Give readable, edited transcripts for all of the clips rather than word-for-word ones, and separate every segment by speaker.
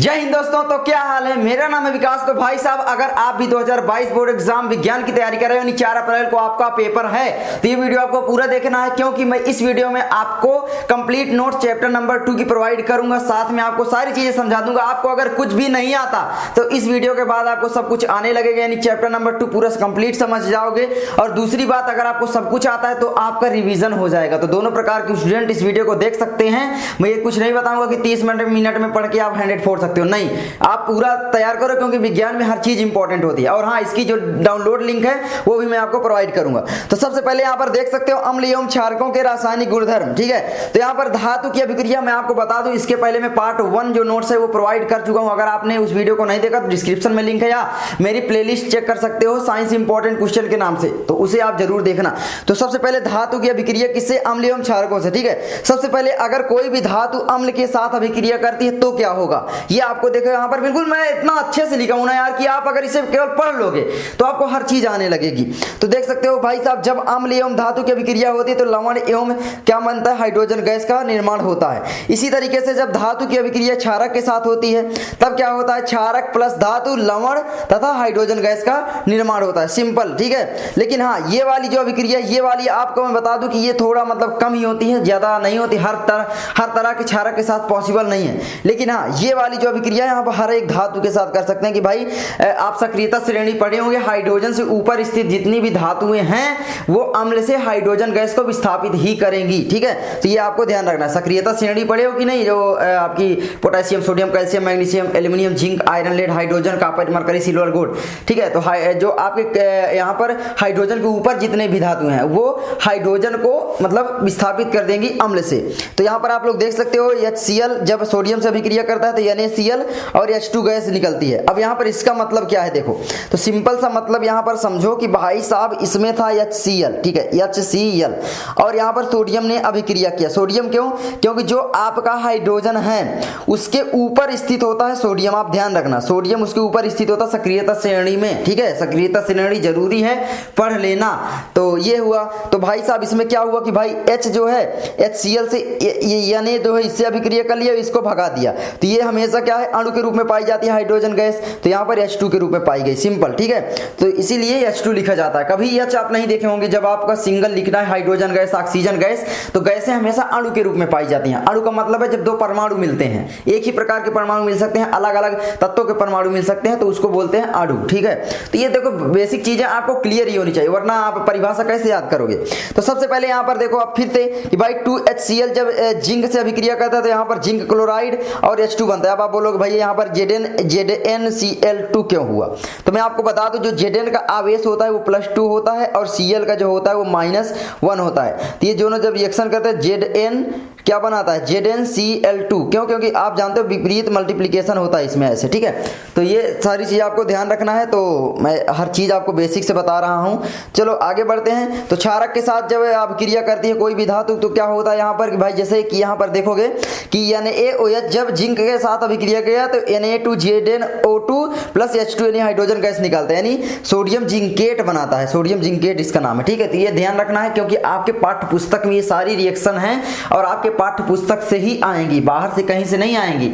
Speaker 1: जय हिंद दोस्तों। तो क्या हाल है, मेरा नाम है विकास। तो भाई साहब, अगर आप भी 2022 बोर्ड एग्जाम विज्ञान की तैयारी कर रहे हो, यानी 4 अप्रैल को आपका पेपर है, तो ये वीडियो आपको पूरा देखना है, क्योंकि मैं इस वीडियो में आपको कंप्लीट नोट चैप्टर नंबर 2 की प्रोवाइड करूंगा। साथ में आपको सारी चीजें समझा दूंगा। आपको अगर कुछ भी नहीं आता तो इस वीडियो के बाद आपको सब कुछ आने लगेगा, यानी चैप्टर नंबर 2 पूरा कंप्लीट समझ जाओगे। और दूसरी बात, अगर आपको सब कुछ आता है तो आपका रिवीजन हो जाएगा। तो दोनों प्रकार के स्टूडेंट इस वीडियो को देख सकते हैं। मैं ये कुछ नहीं बताऊंगा कि 30 मिनट में पढ़ के आप 100 फोड़ सकते हो, नहीं, आप पूरा तैयार करो, क्योंकि विज्ञान में हर चीज इंपॉर्टेंट होती है। और हाँ, इसकी जो डाउनलोड लिंक है वो भी मैं आपको प्रोवाइड करूंगा। तो सबसे पहले यहाँ पर देख सकते हो अम्ल एवं क्षारकों के रासायनिक गुणधर्म। ठीक है, तो यहाँ पर धातु की अभिक्रिया मैं आपको बता दूं, इसके पहले मैं पार्ट 1 जो नोट्स है वो प्रोवाइड कर चुका हूं। अगर आपने उस वीडियो को नहीं देखा तो डिस्क्रिप्शन में लिंक है, या मेरी प्लेलिस्ट चेक कर सकते हो साइंस इंपॉर्टेंट क्वेश्चन के नाम से, तो उसे आप जरूर देखना। तो सबसे पहले धातु की अभिक्रिया किससे? अम्ल एवं क्षारकों से। ठीक है, सबसे पहले अगर कोई भी धातु अम्ल के साथ अभिक्रिया करती है तो क्या होगा, ये आपको देखो यहाँ पर बिल्कुल मैं इतना अच्छे से लिखा हूं ना यार, कि आप अगर इसे केवल पढ़ लोगे तो आपको हर चीज आने लगेगी। तो देख सकते हो भाई साहब, जब अम्ल एवं धातु की अभिक्रिया होती है तो लवण एवं क्या बनता है? हाइड्रोजन गैस का निर्माण होता है। इसी तरीके से जब धातु की अभिक्रिया क्षारक के साथ होती है तब क्या होता है? क्षारक प्लस धातु, लवण तथा हाइड्रोजन गैस का निर्माण होता है। सिंपल, ठीक है। लेकिन हाँ, ये वाली जो अभिक्रिया, ये वाली आपको मैं बता दूं कि ये थोड़ा मतलब कम ही होती है, ज्यादा नहीं होती। हर तरह के क्षारक के साथ पॉसिबल नहीं है। लेकिन हाँ, ये वाली जो अभिक्रिया यहाँ पर हर एक धातु के साथ कर सकते हैं। कि भाई आप सक्रियता श्रेणी पढ़े होंगे, हाइड्रोजन से ऊपर स्थित जितनी भी धातुएं हैं वो अम्ल से हाइड्रोजन गैस को विस्थापित ही करेंगी। ठीक है, तो ये आपको ध्यान रखना है। सक्रियता श्रेणी पढ़े हो कि नहीं, जो आपकी potassium, sodium, calcium, magnesium, aluminium, zinc, iron, lead, hydrogen, copper, mercury, silver, gold. ठीक है, तो जो आपके यहाँ पर हाइड्रोजन के ऊपर जितने भी धातु हैं वो हाइड्रोजन को मतलब विस्थापित कर देंगी अम्ल से। तो यहाँ पर आप लोग देख सकते हो HCl जब सोडियम से अभिक्रिया करता है तो NaCl और H2 गैस निकलती है। अब यहाँ पर इसका मतलब क्या है देखो, तो सिंपल सा मतलब यहाँ पर समझो कि भाई साहब इसमें था HCl, ठीक है, HCl, और यहाँ पर सोडियम ने अभिक्रिया किया। सोडियम क्यों? क्योंकि जो आपका हाइड्रोजन है उसके ऊपर स्थित होता है सोडियम। आप ध्यान रखना, सोडियम उसके ऊपर स्थित होता है सक्रियता श्रेणी में। ठीक है, सक्रियता श्रेणी जरूरी है, पढ़ लेना। तो ये हुआ। तो भाई साहब इसमें क्या हुआ कि भाई H जो है HCl से Na जो है इससे अभिक्रिया कर लिया, इसको भगा दिया। तो ये हमेशा क्या है? अणु के रूप में पाई जाती है हाइड्रोजन गैस। तो यहाँ पर H2 के रूप में पाई गई। सिंपल, ठीक है। तो इसीलिए H2 लिखा जाता है। कभी H आप नहीं देखे होंगे। जब आपका सिंगल लिखना है हाइड्रोजन गैस, ऑक्सीजन गैस, तो गैसें हमेशा अणु के रूप में पाई जाती हैं। अणु का मतलब है जब दो परमाणु मिलते हैं, एक ही प्रकार के परमाणु मिल सकते हैं, अलग अलग तत्वों के परमाणु मिल सकते हैं, तो उसको बोलते हैं अणु। ठीक है, तो ये देखो बेसिक चीजें आपको क्लियर ही होनी चाहिए, वरना आप परिभाषा कैसे याद करोगे। तो सबसे पहले यहाँ पर देखो आप फिर से कि भाई 2HCl जब जिंक से अभिक्रिया करता है तो यहाँ पर जिंक क्लोराइड और H2 बनता है। अब आप बोलोगे भाई यहाँ पर ZnCl2 क्यों हुआ? तो मैं आपको बता दूं, जो Zn का आवेश होता है वो +2 होता है और Cl का जो होता है वो -1 होता है। तो ये दोनों जब रिएक्शन करते हैं Zn क्या बनाता है? ZnCl2। क्यों? क्योंकि आप जानते हो विपरीत मल्टीप्लिकेशन होता है इसमें ऐसे। ठीक है, तो ये सारी चीज आपको ध्यान रखना है। तो मैं हर चीज आपको बेसिक से बता रहा हूं। चलो आगे बढ़ते हैं। तो क्षारक के साथ जब अभिक्रिया करती है कोई भी धातु तो क्या होता है यहाँ पर कि भाई जैसे कि यहाँ पर देखोगे कि NaOH जब जिंक के साथ अभिक्रिया किया तो Na2ZnO2 plus H2 hydrogen gas निकालता है, यानी सोडियम जिंकेट बनाता है। सोडियम जिंकेट इसका नाम है। ठीक है, तो ये ध्यान रखना है, क्योंकि आपके पाठ्य पुस्तक में ये सारी रिएक्शन है और आपके पाठ्य पुस्तक से ही आएंगी, बाहर से कहीं से नहीं आएंगी।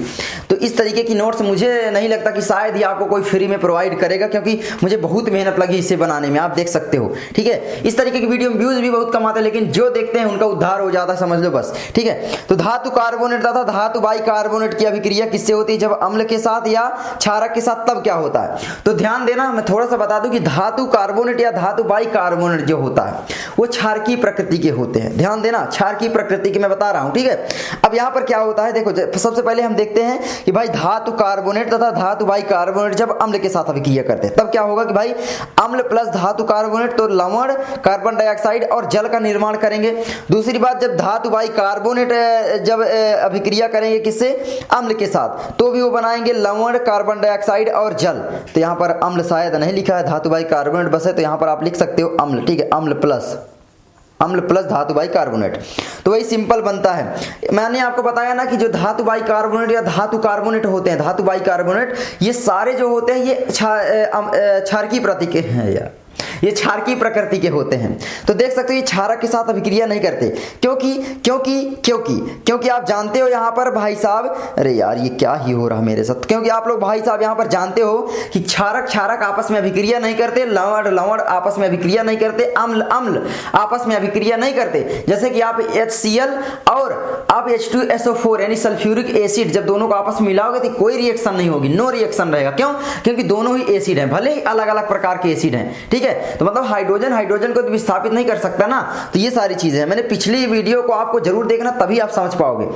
Speaker 1: तो इस तरीके की नोट्स मुझे नहीं लगता कि शायद ही आपको कोई फ्री में प्रोवाइड करेगा, क्योंकि मुझे बहुत मेहनत लगी इसे बनाने में, आप देख सकते हो। ठीक है, इस तरीके की वीडियो में व्यूज भी बहुत कम आते हैं, लेकिन जो देखते हैं उनका उद्धार हो जाता है, समझ लो बस। ठीक है, तो धातु कार्बोनेट तथा धातु बाइकार्बोनेट की अभिक्रिया किससे होती है? जब अम्ल के साथ या क्षारक के साथ, तब क्या होता है? तो ध्यान देना, मैं थोड़ा सा बता दूं कि धातु कार्बोनेट या धातु बाइकार्बोनेट जो होता है वो क्षारकीय प्रकृति के होते हैं। ध्यान देना, क्षारकीय प्रकृति के मैं बता रहा हूं। ठीक है, अब यहाँ पर क्या होता है देखो, सबसे पहले हम देखते हैं कि भाई धातु कार्बोनेट तथा धातु बाइकार्बोनेट जब अम्ल के साथ अभिक्रिया करते हैं तब क्या होगा कि भाई अम्ल प्लस धातु कार्बोनेट तो लवण, कार्बन डाइऑक्साइड और जल का निर्माण करेंगे। दूसरी बात, जब धातु बाइकार्बोनेट जब अभिक्रिया करेंगे किससे? अम्ल के साथ, तो भी वो बनाएंगे लवण, कार्बन डाइऑक्साइड और जल। तो यहाँ पर अम्ल शायद नहीं लिखा है, धातु बाइकार्बोनेट बस है, तो यहाँ पर आप लिख सकते हो अम्ल। ठीक है, अम्ल प्लस धातु बाइकार्बोनेट, तो वही सिंपल बनता है। मैंने आपको बताया ना कि जो धातु बाइकार्बोनेट या धातु कार्बोनेट होते हैं, धातु बाइकार्बोनेट, ये सारे जो होते हैं ये क्षारकीय प्रकृति के हैं यार। ये क्षारकीय प्रकृति के होते हैं। तो देख सकते हो ये क्षारक के साथ अभिक्रिया नहीं करते, क्योंकि आप जानते हो यहाँ पर भाई साहब, अरे यार ये क्या ही हो रहा मेरे साथ, क्योंकि आप लोग भाई साहब यहाँ पर जानते हो कि क्षारक आपस में अभिक्रिया नहीं करते, लवण आपस में अभिक्रिया नहीं करते, अम्ल आपस में अभिक्रिया नहीं करते। जैसे कि आप HCl और आप H2SO4 यानी सल्फ्यूरिक एसिड जब दोनों को आपस में मिलाओगे तो कोई रिएक्शन नहीं होगी, नो रिएक्शन रहेगा। क्यों? क्योंकि दोनों ही एसिड हैं, भले ही अलग अलग प्रकार के एसिड हैं, ठीक है। तो मतलब हाइड्रोजन को तो विस्थापित नहीं कर सकता ना। तो ये सारी चीजें हैं, मैंने पिछली वीडियो को आपको जरूर देखना, तभी आप समझ पाओगे।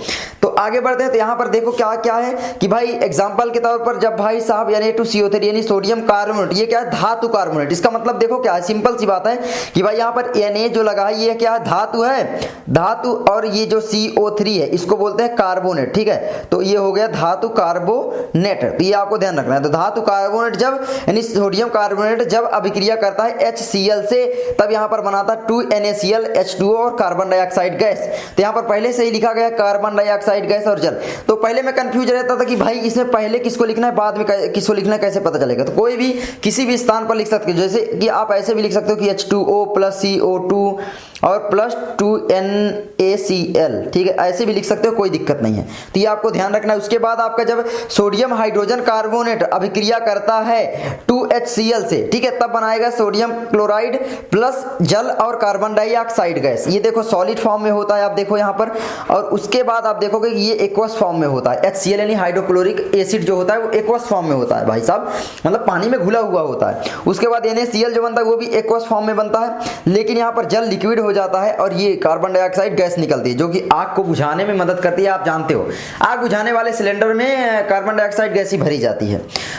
Speaker 1: तो आगे बढ़ते हैं। तो यहाँ पर देखो क्या क्या है कि भाई एग्जाम्पल के तौर पर जब भाई साहब Na2CO3 यानी सोडियम कार्बोनेट, ये क्या है? धातु कार्बोनेट। इसका मतलब देखो क्या है, सिंपल सी बात है कि भाई यहाँ पर Na जो लगा है ये क्या है? धातु है, धातु, और ये जो CO3 है इसको बोलते हैं कार्बोनेट, ठीक है। तो ये हो गया धातु कार्बोनेट, तो ये आपको ध्यान रखना है। तो धातु कार्बोनेट जब यानी सोडियम कार्बोनेट जब अभिक्रिया करता है HCl से, तब यहाँ पर बनाता है 2NaCl H2O और कार्बन डाइऑक्साइड गैस। तो यहाँ पर पहले से ही लिखा गया कार्बन डाइऑक्साइड गैस और जल। तो पहले मैं कंफ्यूज रहता था कि भाई इसमें पहले किसको लिखना है, बाद में किसको लिखना है, कैसे पता चलेगा। तो कोई भी किसी भी स्थान पर लिख सकते हो, जैसे कि आप ऐसे भी लिख सकते हो कि H2O प्लस CO2 और प्लस 2NaCl, ठीक है, ऐसे भी लिख सकते हो, कोई दिक्कत नहीं है। तो ये आपको ध्यान रखना है। उसके बाद आपका जब सोडियम हाइड्रोजन कार्बोनेट अभिक्रिया करता है 2HCl से, ठीक है, तब बनाएगा सोडियम क्लोराइड प्लस जल और कार्बन डाइऑक्साइड गैस। ये देखो सॉलिड फॉर्म में होता है, आप देखो यहाँ पर। और उसके बाद आप देखोगे ये एक्वस फॉर्म में होता है। HCl यानी हाइड्रोक्लोरिक एसिड जो होता है वो एक्वस फॉर्म में होता है भाई साहब, मतलब पानी में घुला हुआ होता है। उसके बाद NaCl जो बनता है वो भी एक्वस फॉर्म में बनता है, लेकिन यहाँ पर जल लिक्विड हो जाता है और ये कार्बन डाइऑक्साइड गैस निकलती है, जो कि आग को बुझाने में मदद करती है। आप जानते हो आग बुझाने वाले सिलेंडर में कार्बन डाइऑक्साइड गैस ही भरी जाती है।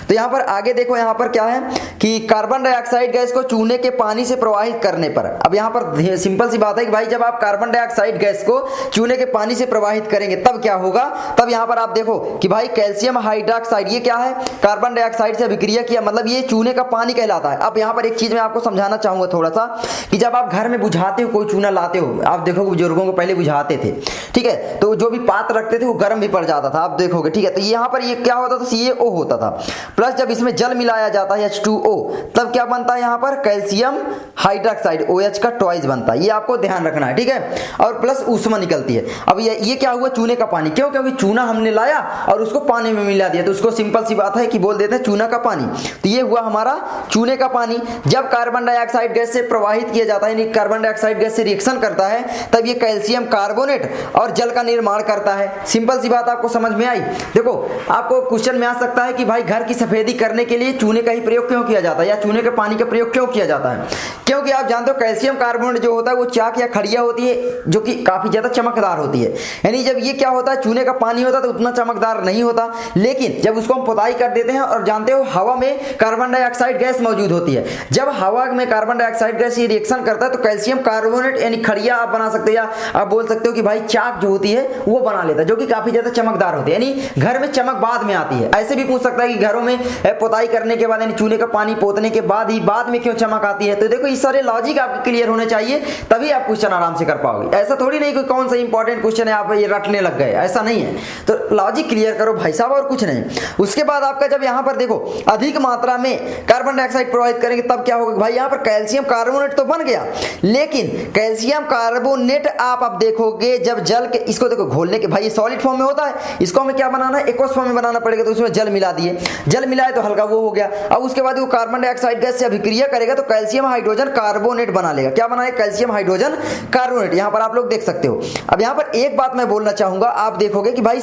Speaker 1: तो यहाँ पर आगे देखो, यहाँ पर क्या है कि कार्बन डाइऑक्साइड गैस को चूने के पानी से प्रवाहित करने पर, अब यहाँ पर सिंपल सी बात है कि भाई जब आप कार्बन डाइऑक्साइड गैस को चूने के पानी से प्रवाहित करेंगे तब क्या होगा, तब यहाँ पर आप देखो कि भाई कैल्शियम हाइड्रोक्साइड, ये क्या है? कार्बन डाइऑक्साइड से अभिक्रिया किया, मतलब ये चूने का पानी कहलाता है। अब यहाँ पर एक चीज मैं आपको समझाना चाहूंगा थोड़ा सा, कि जब आप घर में बुझाते हो, कोई चूना लाते हो, आप देखो बुजुर्गों को पहले बुझाते थे, ठीक है, तो जो भी पात्र रखते थे वो गर्म भी पड़ जाता था, आप देखोगे, ठीक है। तो यहाँ पर ये क्या होता था? CaO होता था, प्लस जब इसमें जल मिलाया जाता है H2O, तब क्या बनता है यहाँ पर? कैल्शियम हाइड्रोक्साइड OH का ट्वाइस बनता है। ये आपको ध्यान रखना है, ठीक है। और प्लस ऊष्मा निकलती है। अब ये क्या हुआ? चूने का पानी। क्यों? क्योंकि चूना हमने लाया और उसको पानी में मिला दिया, तो उसको सिंपल सी बात है कि बोल देते हैं चूना का पानी। तो ये हुआ हमारा चूने का पानी। जब कार्बन डाइऑक्साइड गैस से प्रवाहित किया जाता है, यानी कार्बन डाइऑक्साइड गैस से रिएक्शन करता है, तब ये कैल्शियम कार्बोनेट और जल का निर्माण करता है। सिंपल सी बात आपको समझ में आई। देखो आपको क्वेश्चन में आ सकता है कि भाई घर की सफेदी करने के लिए चूने का ही प्रयोग क्यों किया जाता है, या चूने के पानी का प्रयोग क्यों किया जाता है? क्योंकि आप जानते हो कैल्शियम कार्बोनेट जो होता है वो चाक या खड़िया होती है, जो कि काफी ज्यादा चमकदार होती है। यानी जब ये क्या होता है, चूने का पानी होता है तो उतना चमकदार नहीं होता, लेकिन जब उसको हम पुताई कर देते हैं, और जानते हो हवा में कार्बन डाइऑक्साइड गैस मौजूद होती है, जब हवा में कार्बन डाइऑक्साइड गैस ये रिएक्शन करता है तो कैल्शियम कार्बोनेट यानी खड़िया आप बना सकते हो, या आप बोल सकते हो कि भाई चाक जो होती है वो बना लेता है, जो कि काफी ज्यादा चमकदार होती है। यानी घर में चमक बाद में आती है। ऐसे भी पूछ सकता है कि घरों में पुताई करने के बाद यानी चूने का पानी पोतने के बाद ही बाद में क्यों चमक आती है। तो देखो इस सारे लॉजिक आपके क्लियर होने चाहिए, तभी आप क्वेश्चन आराम से कर पाओगे। ऐसा थोड़ी नहीं कि कौन सा इंपॉर्टेंट क्वेश्चन है आप ये रटने लग गए, ऐसा नहीं है। तो लॉजिक क्लियर करो भाई साहब, और कुछ नहीं। उसके बाद आपका जब यहाँ पर देखो अधिक मात्रा में कार्बन डाइऑक्साइड प्रवाहित करेंगे तब क्या होगा भाई, यहाँ पर कैल्शियम कार्बोनेट तो बन गया, लेकिन कैल्शियम कार्बोनेट आप अब देखोगे जब जल के इसको देखो घोलने के, भाई ये सॉलिड फॉर्म में होता है, इसको हमें क्या बनाना है? एक्वस फॉर्म में बनाना पड़ेगा। तो उसमें जल मिला दिए, जल मिलाए तो हल्का वो हो गया। अब उसके बाद वो कार्बन डाइऑक्साइड गैस से अभिक्रिया करेगा तो कैल्शियम हाइड्रोजन कार्बोनेट बना लेगा। क्या बनाएगा? Calcium hydrogen carbonate. यहाँ पर आप लोग देख सकते हो। अब यहाँ पर एक बात मैं बोलना चाहूंगा, आप देखोगे कि भाई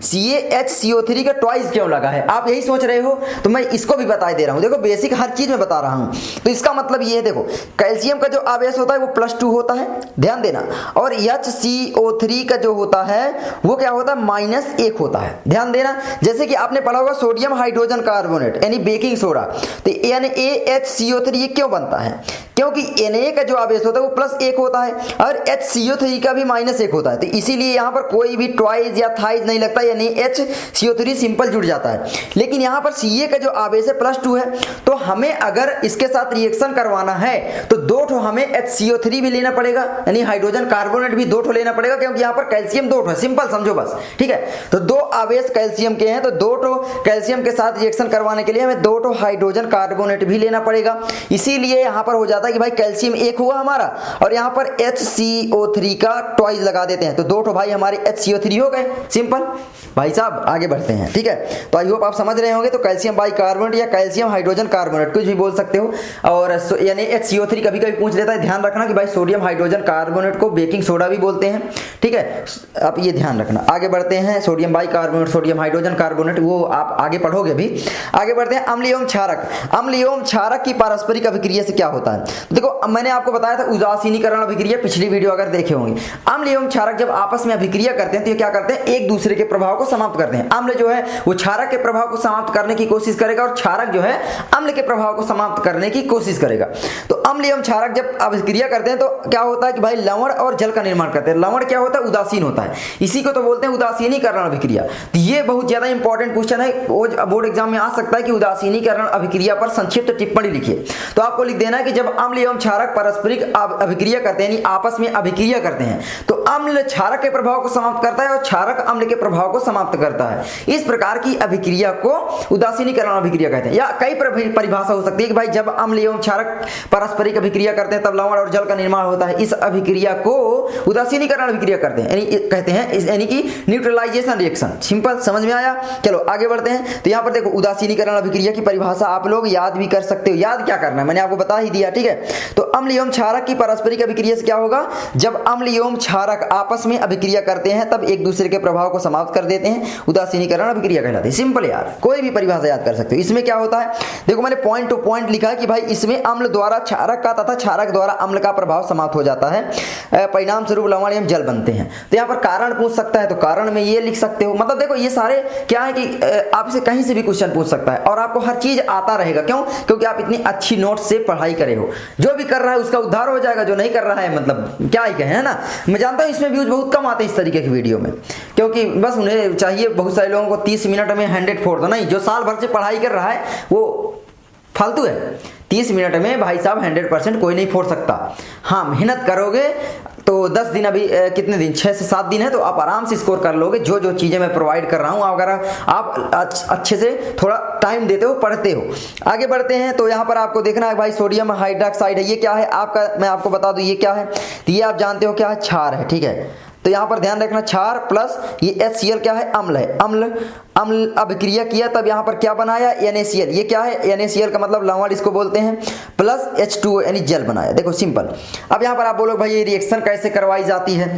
Speaker 1: CaHCO3 का ट्वाइस क्यों लगा है, आप यही सोच रहे हो, तो मैं इसको भी बता दे रहा हूँ। देखो बेसिक हर चीज में बता रहा हूँ। तो इसका मतलब ये है, देखो कैल्शियम का जो आवेश होता है वो +2 होता है, ध्यान देना, और HCO3 का जो होता है वो क्या होता है? -1 होता है, ध्यान देना। जैसे कि आपने पढ़ा होगा सोडियम हाइड्रोजन कार्बोनेट यानी बेकिंग सोडा, तो NaHCO3 ये क्यों बनता है? क्योंकि Na का जो आवेश होता है वो +1 होता है और HCO3 का भी -1 होता है। तो इसीलिए यहाँ पर कोई भी ट्वाइस या थाइस नहीं लगता, यानी HCO3 सिंपल जुड़ जाता है। लेकिन यहाँ पर Ca का जो आवेश है +2 है, तो हमें अगर इसके साथ रिएक्शन करवाना है तो 2 ठो हमें HCO3 भी लेना पड़ेगा, यानी हाइड्रोजन कार्बोनेट भी 2 ठो लेना पड़ेगा, क्योंकि यहाँ पर कैल्शियम 2 ठो, सिंपल समझो बस, ठीक है। तो 2 आवेश कैल्शियम के हैं, तो 2 ठो कैल्शियम के साथ रिएक्शन करवाने के लिए हमें 2 ठो हाइड्रोजन कार्बोनेट भी लेना पड़ेगा। जाएगा। इसीलिए यहाँ पर हो जाता है कि भाई कैल्शियम एक हुआ हमारा और यहाँ पर HCO3 का ट्वाइस लगा देते हैं, तो 2 ठो भाई हमारे HCO3 हो गए। सिंपल भाई साहब, आगे बढ़ते हैं। ठीक है, तो आई होप आप समझ रहे होंगे। तो कैल्शियम बाइकार्बोनेट या कैल्शियम हाइड्रोजन कार्बोनेट कुछ भी बोल सकते हो। और यानी HCO3 कभी कभी पूछ लेता है, ध्यान रखना कि भाई सोडियम हाइड्रोजन कार्बोनेट को बेकिंग सोडा भी बोलते हैं। ठीक है, आप ये ध्यान रखना। आगे बढ़ते हैं, sodium bicarbonate, sodium hydrogen carbonate, वो आप आगे पढ़ोगे भी। आगे बढ़ते हैं, अम्ल एवं क्षारक। अम्ल एवं क्षारक की पारस्परिक अभिक्रिया से क्या होता है? देखो मैंने आपको बताया था उदासीनीकरण अभिक्रिया, पिछली वीडियो अगर देखे होंगे। अम्ल एवं क्षारक जब आपस में अभिक्रिया करते हैं तो ये क्या करते हैं, एक दूसरे के प्रभाव को समाप्त करते हैं। अम्ल जो है वो क्षारक के प्रभाव को समाप्त करने की कोशिश करेगा और क्षारक जो है अम्ल के प्रभाव को समाप्त करने की कोशिश करेगा। तो अम्ल एवं क्षारक जब अभिक्रिया करते हैं तो क्या होता है कि भाई लवण और जल का निर्माण करते हैं। लवण क्या होता है, उदासीन होता है, इसी को तो बोलते हैं उदासीनीकरण अभिक्रिया। तो ये बहुत ज्यादा इंपॉर्टेंट क्वेश्चन है, बोर्ड एग्जाम में आ सकता है कि उदासीनीकरण अभिक्रिया पर संक्षिप्त टिप्पणी लिखिए। तो आपको लिख देना है कि जब अम्ल एवं क्षारक पारस्परिक अभिक्रिया करते हैं, आपस में अभिक्रिया करते हैं, तो अम्ल क्षारक के प्रभाव को समाप्त करता है और क्षारक अम्ल के प्रभाव को समाप्त करता है। इस प्रकार की अभिक्रिया को उदासीनीकरण अभिक्रिया कहते हैं। या कई परिभाषा हो सकती है कि भाई जब अम्ल एवं क्षारक पारस्परिक अभिक्रिया करते हैं तब लवण और जल का निर्माण होता है। इस अभिक्रिया को उदासीनीकरण अभिक्रिया करते हैं, कहते हैं, यानी कि न्यूट्रलाइजेशन रिएक्शन। सिंपल, समझ में आया? चलो आगे बढ़ते हैं। तो यहाँ पर देखो उदासीनीकरण अभिक्रिया की परिभाषा आप लोग याद भी कर सकते हो। याद क्या करना है, मैंने आपको बता ही दिया। ठीक है, तो अम्ल एवं क्षारक की पारस्परिक अभिक्रिया से क्या होगा, जब अम्ल एवं क्षारक आपस में अभिक्रिया करते हैं तब एक दूसरे के प्रभाव को समाप्त कर देते हैं, उदासीनीकरण अभिक्रिया कहलाती है। सिंपल यार, कोई भी परिभाषा याद कर सकते हो। इसमें क्या होता है, देखो मैंने पॉइंट टू पॉइंट लिखा है कि भाई इसमें अम्ल द्वारा क्षारक का तथा क्षारक द्वारा अम्ल का प्रभाव समाप्त हो जाता है, परिणाम स्वरूप लवण एवं जल बनते हैं। तो यहाँ पर कारण पूछ सकता है, तो कारण में ये लिख सकते हो। मतलब देखो ये सारे क्या है कि आपसे कहीं से भी क्वेश्चन पूछ सकता है और आपको हर चीज आता रहेगा। क्यों? क्योंकि आप इतनी अच्छी नोट्स से पढ़ाई करे हो। जो भी कर रहा है उसका उद्धार हो जाएगा, जो नहीं कर रहा है मतलब क्या ही कहें, है ना। मैं जानता हूँ इसमें व्यूज बहुत कम आते हैं इस तरीके की वीडियो में, क्योंकि बस उन्हें चाहिए, बहुत सारे लोगों को 30 मिनट में 100 फोड़ दो। नहीं, जो साल भर से पढ़ाई कर रहा है वो फालतू है। 30 मिनट में भाई साहब 100% कोई नहीं फोड़ सकता। हाँ, मेहनत करोगे तो 10 दिन, अभी कितने दिन, 6 से 7 दिन है, तो आप आराम से स्कोर कर लोगे। जो जो चीजें मैं प्रोवाइड कर रहा हूँ, अगर आप अच्छे से थोड़ा टाइम देते हो, पढ़ते हो। आगे बढ़ते हैं, तो यहाँ पर आपको देखना है भाई सोडियम हाइड्रोक्साइड है, ये क्या है आपका, मैं आपको बता दूं ये क्या है। तो ये आप जानते हो क्या है, क्षार है। ठीक है, तो यहाँ पर ध्यान रखना, क्षार प्लस ये HCl क्या है, अम्ल है। अम्ल अभिक्रिया किया तब यहाँ पर क्या बनाया, NaCl। ये क्या है, NaCl का मतलब लवण इसको बोलते हैं, प्लस H2O यानी जल बनाया। देखो सिंपल। अब यहाँ पर आप बोलोगे भाई ये रिएक्शन कैसे करवाई जाती है,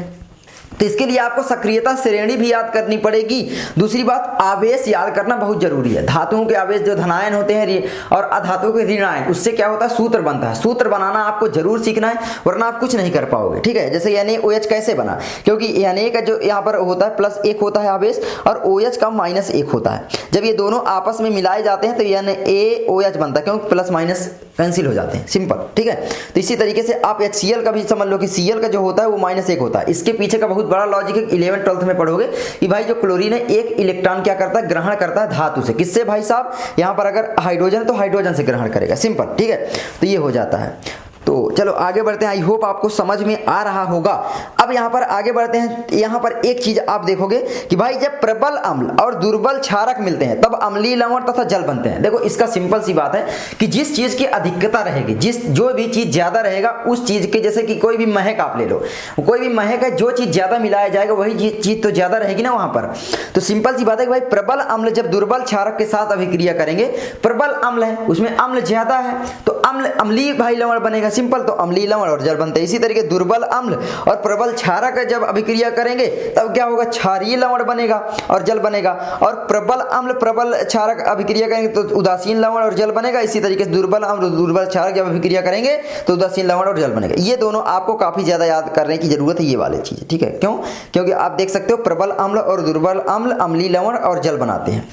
Speaker 1: तो इसके लिए आपको सक्रियता श्रेणी भी याद करनी पड़ेगी। दूसरी बात, आवेश याद करना बहुत जरूरी है। धातुओं के आवेश जो धनायन होते हैं और अधातुओं के ऋणायन, उससे क्या होता है, सूत्र बनता है। सूत्र बनाना आपको जरूर सीखना है, वरना आप कुछ नहीं कर पाओगे। ठीक है, जैसे NaOH कैसे बना, क्योंकि Na का जो यहाँ पर होता है +1 होता है आवेश और OH का -1 होता है। जब ये दोनों आपस में मिलाए जाते हैं तो NaOH बनता है, क्योंकि प्लस माइनस कैंसिल हो जाते हैं। सिंपल। ठीक है, तो इसी तरीके से आप HCl का भी समझ लो कि Cl का जो होता है वो -1 होता है। इसके पीछे का बहुत बड़ा लॉजिक है, 11th 12th में पढ़ोगे कि भाई जो क्लोरीन है, एक इलेक्ट्रॉन क्या करता है, ग्रहण करता है धातु से। किससे भाई साहब, यहाँ पर अगर हाइड्रोजन तो हाइड्रोजन से ग्रहण करेगा। सिंपल। ठीक है, तो ये हो जाता है। तो चलो आगे बढ़ते हैं, आई होप आपको समझ में आ रहा होगा। अब यहाँ पर आगे बढ़ते हैं, यहाँ पर एक चीज आप देखोगे कि भाई जब प्रबल अम्ल और दुर्बल क्षारक मिलते हैं तब अम्लीय लवण तथा जल बनते हैं। देखो इसका सिंपल सी बात है कि जिस चीज की अधिकता रहेगी, जो भी चीज ज्यादा रहेगा उस चीज के, जैसे कि कोई भी महक आप ले लो, कोई भी महक है, जो चीज ज्यादा मिलाया जाएगा वही चीज तो ज्यादा रहेगी ना वहां पर। तो सिंपल सी बात है कि भाई प्रबल अम्ल जब दुर्बल क्षारक के साथ अभिक्रिया करेंगे, प्रबल अम्ल है उसमें अम्ल ज्यादा है तो अम्लीय भाई लवण बनेगा। सिंपल, तो अम्लीय लवण और जल बनते हैं। इसी तरीके दुर्बल अम्ल और प्रबल क्षारक जब अभिक्रिया करेंगे तब क्या होगा, क्षारीय लवण बनेगा और जल बनेगा। और प्रबल अम्ल प्रबल क्षारक अभिक्रिया करेंगे तो उदासीन लवण और जल बनेगा। इसी तरीके से दुर्बल अम्ल दुर्बल क्षारक जब अभिक्रिया करेंगे तो उदासीन लवण और जल बनेगा। ये दोनों आपको काफी ज्यादा याद करने की जरूरत है, ये वाले चीज। ठीक है, क्यों? क्योंकि आप देख सकते हो प्रबल अम्ल और दुर्बल अम्ल अम्लीय लवण और जल बनाते हैं।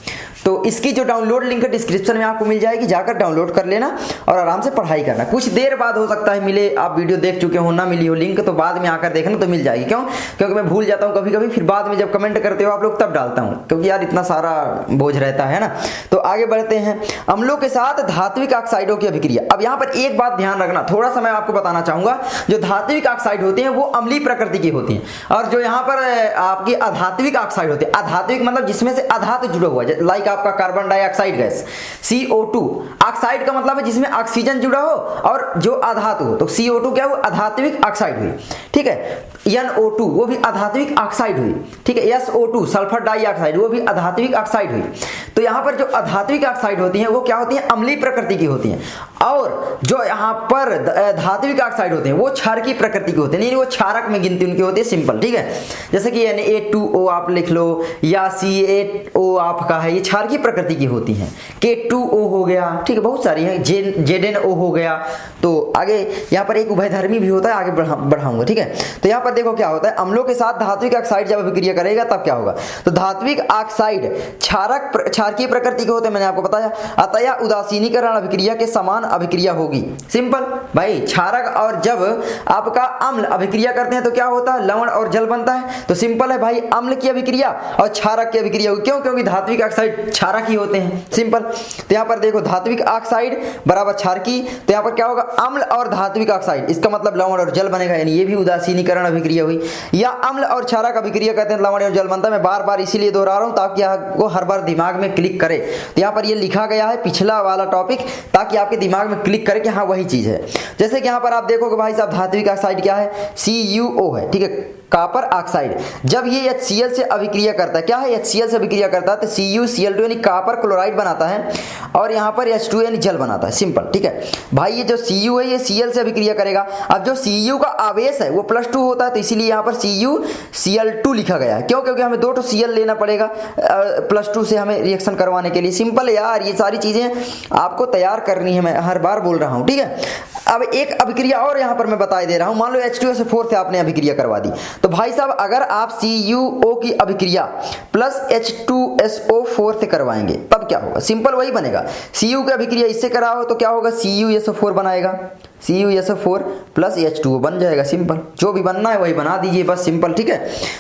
Speaker 1: तो इसकी जो डाउनलोड लिंक डिस्क्रिप्शन में आपको मिल जाएगी, जाकर डाउनलोड कर लेना और आराम से पढ़ाई करना। कुछ देर बाद हो सकता है मिले, आप वीडियो देख चुके हो ना मिली हो लिंक, तो बाद में आकर देखना तो मिल जाएगी। क्यों? क्योंकि मैं भूल जाता हूँ कभी कभी, फिर बाद में जब कमेंट करते हो आप लोग तब डालता हूँ, क्योंकि यार इतना सारा बोझ रहता है ना। तो आगे बढ़ते हैं, अम्लों के साथ धात्विक ऑक्साइडों की अभिक्रिया। अब यहाँ पर एक बात ध्यान रखना, थोड़ा सा मैं आपको बताना चाहूंगा। जो धात्विक ऑक्साइड होते हैं वो अम्लीय प्रकृति की होती हैं और जो यहाँ पर आपकी अधात्विक ऑक्साइड होते हैं, अधात्विक मतलब जिसमें से अधातु जुड़ा हुआ है, लाइक आप आपका carbon dioxide gas. CO2 oxide का मतलब है जिसमें ऑक्सीजन जुड़ा हो और जो अधातु हो, तो CO2 क्या हुआ, अधात्विक ऑक्साइड हुई, ठीक है। NO2 वो भी अधात्विक ऑक्साइड हुई, ठीक है। SO2 सल्फर डाइऑक्साइड वो भी अधात्विक ऑक्साइड हुई। तो यहाँ पर जो अधात्विक ऑक्साइड होती हैं वो क्या होती हैं, अम्लीय प्रकृति की होती हैं, और जो यहाँ पर धात्विक ऑक्साइड होते हैं वो क्षारकीय प्रकृति के होते हैं, नहीं वो क्षारक में गिनती उनकी होती है, सिंपल, ठीक है। जैसे कि Na2O आप लिख लो या CaO आपका है, ये क्षारकीय प्रकृति की होती हैं। K2O हो गया, ठीक है, बहुत सारी है, ZnO हो गया। तो आगे यहाँ पर एक उभयधर्मी भी होता है, आगे बढ़ाऊंगा, ठीक है। तो यहाँ पर देखो क्या होता है, अम्लों के साथ धात्विक ऑक्साइड जब अभिक्रिया करेगा तब क्या होगा, तो धात्विक ऑक्साइड क्षारकीय प्रकृति के होते हैं, मैंने आपको बताया। अतः उदासीनीकरण अभिक्रिया के समान अभिक्रिया होगी, सिंपल भाई। क्षारक और जब आपका अम्ल अभिक्रिया करते हैं तो क्या होता है, लवण और जल बनता है। तो सिंपल है भाई, अम्ल की अभिक्रिया और क्षारक की अभिक्रिया होगी, क्यों, क्योंकि धात्विक ऑक्साइड क्षारक ही होते हैं, सिंपल। तो यहाँ पर देखो धात्विक ऑक्साइड बराबर क्षारकी, तो यहाँ पर क्या होगा, अम्ल और धात्विक ऑक्साइड, इसका मतलब लवण और जल बनेगा, यानी ये भी उदासीनीकरण अभिक्रिया हुई। या अम्ल और क्षारक अभिक्रिया करते हैं, लवण और जल बनता है। मैं बार बार इसीलिए दोहरा रहा हूं ताकि आपको हर बार दिमाग में क्लिक करे। तो यहाँ पर ये लिखा गया है पिछला वाला टॉपिक, ताकि आपके दिमाग में क्लिक करे कि हाँ वही चीज है। जैसे कि यहाँ पर आप देखोगे भाई साहब, धात्विक ऑक्साइड क्या है, CuO है, ठीक है, कॉपर ऑक्साइड। जब ये HCl से अभिक्रिया करता है, क्या है, HCl से अभिक्रिया करता है तो CuCl2 यानी कॉपर क्लोराइड बनाता है, और यहाँ पर H2 यानी जल बनाता है, सिंपल, ठीक है भाई। ये जो Cu है ये Cl से अभिक्रिया करेगा। अब जो Cu का आवेश है वो +2 होता है, तो इसीलिए यहाँ पर CuCl2 लिखा गया है, क्यों, क्योंकि हमें 2 तो Cl लेना पड़ेगा +2 से हमें रिएक्शन करवाने के लिए, सिंपल यार। ये सारी चीजें आपको तैयार करनी है, मैं हर बार बोल रहा हूँ, ठीक है। अब एक अभिक्रिया और यहाँ पर मैं बता दे रहा हूँ, मान लो H2SO4 से आपने अभिक्रिया करवा दी, तो भाई साहब अगर आप CuO की अभिक्रिया प्लस H2SO4 से करवाएंगे तब क्या होगा, सिंपल वही बनेगा। Cu की अभिक्रिया इससे कराओ तो क्या होगा, CuSO4 बनाएगा, CuSO4 प्लस H2O बन जाएगा, सिंपल। जो भी बनना है वही बना दीजिए बस, सिंपल, ठीक है।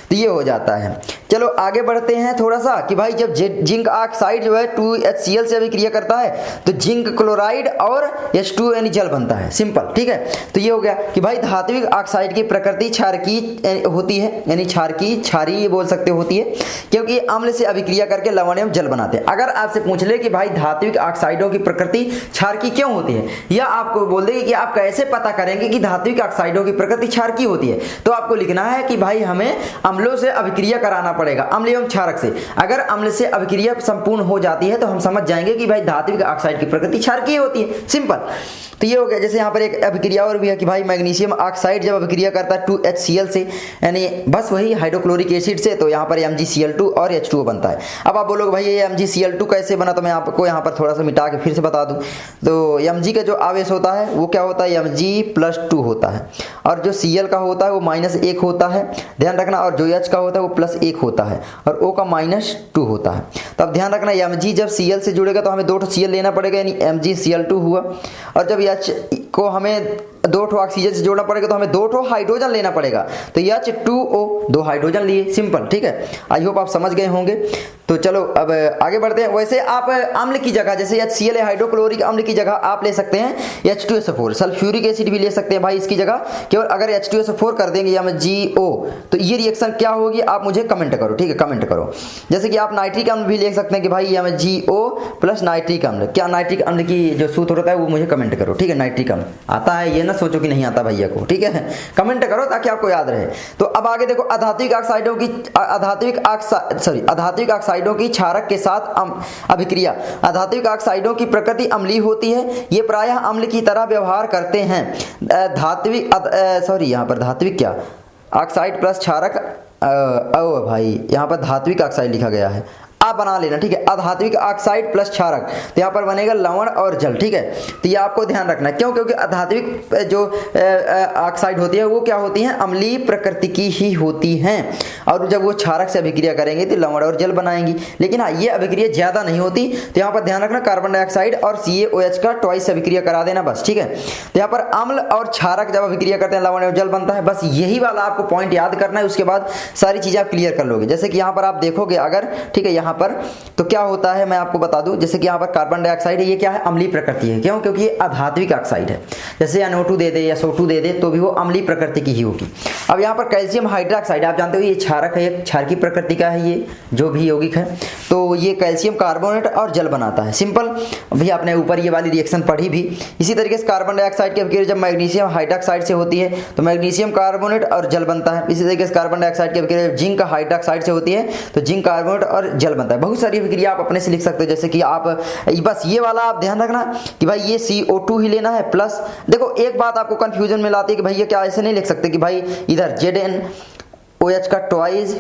Speaker 1: तो ये हो जाता है। चलो आगे बढ़ते हैं थोड़ा सा कि भाई जब जिंक ऑक्साइड जो है 2HCl से अभिक्रिया करता है तो जिंक क्लोराइड और H2O यानी जल बनता है, सिंपल, ठीक है। तो ये हो गया कि भाई धात्विक ऑक्साइड की प्रकृति क्षारकीय होती है, यानी क्षारीय बोल सकते होती है, क्योंकि अम्ल से अभिक्रिया करके लवण एवं जल बनाते हैं। अगर आपसे पूछ ले कि भाई धात्विक ऑक्साइडों की प्रकृति क्षारकीय क्यों होती है, या आपको बोल देगी कि आप कैसे पता करेंगे कि धात्विक ऑक्साइडों की प्रकृति क्षारकीय होती है, तो आपको लिखना है कि भाई हमें अम्लों से अभिक्रिया कराना पड़ेगा, अम्ल एवं क्षारक से। अगर अम्ल से अभिक्रिया संपूर्ण हो जाती है तो हम समझ जाएंगे कि भाई धात्विक ऑक्साइड की प्रकृति क्षारकीय होती है, सिंपल। तो ये हो गया। जैसे यहाँ पर एक अभिक्रिया और भी है कि भाई मैग्नीशियम ऑक्साइड जब अभिक्रिया करता है 2HCl से, यानी बस वही हाइड्रोक्लोरिक एसिड से, तो यहाँ पर MgCl2 और H2O बनता है। अब आप बोलोगे भाई ये MgCl2 कैसे बना, तो मैं आपको यहाँ पर थोड़ा सा मिटा के फिर से बता दूँ। तो Mg का जो आवेश होता है वो क्या होता है, Mg+2 होता है, और जो Cl का होता है वो -1 होता है, ध्यान रखना, और जो H का होता है वो +1 होता है, और O का -2 होता है। तो अब ध्यान रखना, Mg जब Cl से जुड़ेगा तो हमें 2 Cl लेना पड़ेगा, यानी MgCl2 हुआ, और जब H को हमें 2 ऑक्सीजन से जोड़ना पड़ेगा तो हमें 2 हाइड्रोजन लेना पड़ेगा, तो H2O 2 हाइड्रोजन लिए, सिंपल, ठीक है। आई होप आप समझ गए होंगे। तो चलो अब आगे बढ़ते हैं। वैसे आप अम्ल की जगह जैसे HCl है, हाइड्रोक्लोरिक अम्ल की जगह आप ले सकते हैं H2SO4, सल्फ्यूरिक एसिड भी ले सकते हैं भाई इसकी जगह, केवल अगर H2SO4 कर देंगे या MgO तो ये रिएक्शन क्या होगी, आप मुझे कमेंट करो, ठीक है, कमेंट करो। जैसे कि आप नाइट्रिक अम्ल भी ले सकते हैं कि भाई MgO प्लस नाइट्रिक अम्ल, क्या नाइट्रिक अम्ल की जो सूत्र होता है वो मुझे कमेंट करो, ठीक है। नाइट्रिक अम्ल आता है, ये ना सोचो कि नहीं आता भैया को, ठीक है, कमेंट करो ताकि आपको याद रहे। तो अब आगे देखो, अधात्विक ऑक्साइडों की क्षारक के साथ अभिक्रिया। अधात्विक ऑक्साइडों की प्रकृति अम्लीय होती है, ये प्रायः अम्ल की तरह व्यवहार करते हैं। यहाँ पर धात्विक क्या, ऑक्साइड प्लस क्षारक, भाई यहाँ पर धात्विक ऑक्साइड लिखा गया है, आप बना लेना, ठीक है। अधात्विक ऑक्साइड प्लस क्षारक, तो यहाँ पर बनेगा लवण और जल, ठीक है। तो ये आपको ध्यान रखना है, क्यों, क्योंकि अधात्विक जो ऑक्साइड होती है वो क्या होती हैं, अम्लीय प्रकृति की ही होती हैं, और जब वो क्षारक से अभिक्रिया करेंगे तो लवण और जल बनाएंगी। लेकिन हाँ, ये अभिक्रिया ज्यादा नहीं होती, तो यहाँ पर ध्यान रखना, कार्बन डाइऑक्साइड और CaOH का ट्वाइस अभिक्रिया करा देना बस, ठीक है। तो यहाँ पर अम्ल और क्षारक जब अभिक्रिया करते हैं लवण और जल बनता है, बस यही वाला आपको पॉइंट याद करना है, उसके बाद सारी चीजें आप क्लियर कर लोगे। जैसे कि यहाँ पर आप देखोगे अगर, ठीक है, यहाँ पर तो क्या होता है मैं आपको बता दूं, जैसे कि यहाँ पर कार्बन डाइऑक्साइड है, ये क्या है, अम्लीय प्रकृति है। क्यों? क्योंकि ये अधात्विक ऑक्साइड है। जैसे NO2 दे दे या SO2 दे दे तो भी वो अम्लीय प्रकृति की ही होगी। अब यहाँ पर कैल्शियम हाइड्रोक्साइड आप जानते हो ये क्षारक है, एक क्षारकीय प्रकृति का है, ये जो भी यौगिक है। तो ये कैल्शियम कार्बोनेट और जल बनाता है। सिंपल, भी आपने ऊपर ये वाली रिएक्शन पढ़ी भी। इसी तरीके से कार्बन डाइऑक्साइड की अभिक्रिया जब मैग्नीशियम हाइड्रोक्साइड से होती है तो मैग्नीशियम कार्बोनेट और जल बनता है। इसी तरीके से कार्बन डाइऑक्साइड की अभिक्रिया जब जिंक हाइड्रोक्साइड से होती है तो जिंक कार्बोनेट और जल बनता है। बहुत सारी अभिक्रिया आप अपने से लिख सकते हो, जैसे कि आप बस ये वाला आप ध्यान रखना कि भाई ये CO2 ही लेना है प्लस। देखो एक बात आपको कंफ्यूजन में लाती है कि भाई ये क्या ऐसे नहीं लिख सकते कि भाई इधर ZnOH का ट्वाइस